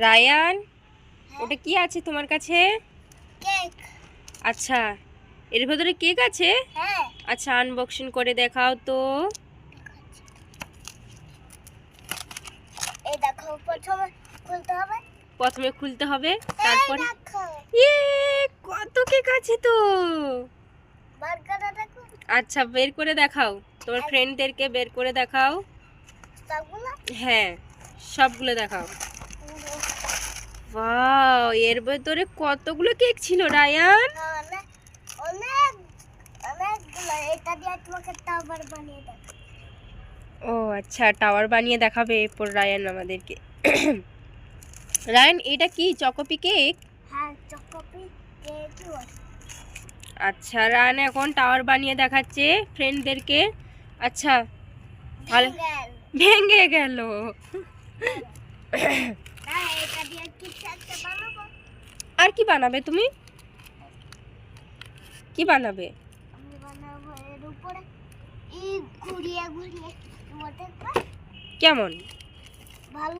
Ryan, ওটা কি আছে তোমার কাছে? কেক। আচ্ছা, এর ভেতরে কেক আছে? হ্যাঁ। আচ্ছা, আনবক্সিং করে দেখাও তো। এই দেখো, প্রথমে খুলতে হবে। প্রথমে খুলতে হবে, এই তারপরে দেখো, ইয়ে, কত কেক আছে তো। বার্গারটা দেখো। আচ্ছা, বের করে দেখাও, তোমার ফ্রেন্ডদেরকে বের করে দেখাও। সবগুলো। হ্যাঁ, সবগুলো দেখাও। ওয়াও, এর ভেতরে কতগুলো কেক ছিল রায়ান? অনেক অনেক অনেকগুলো। এটা দিয়ে তোমাকে টাওয়ার বানিয়ে দেব। ও আচ্ছা, টাওয়ার বানিয়ে দেখাবে এরপর রায়ান আমাদেরকে। রায়ান, এটা কি চকোপি কেক? হ্যাঁ, চকোপি কেকই আছে। আচ্ছা, রায়ান এখন টাওয়ার বানিয়ে দেখাচ্ছে ফ্রেন্ডদেরকে। আচ্ছা, ভালো। ভেঙে গেল। এটা দিয়ে কিছু একটা বানাবো। আর কি বানাবে তুমি? কি বানাবে? আমি বানাবো এর উপরে ঘুরিয়ে ঘুরিয়ে। কেমন? ভালো।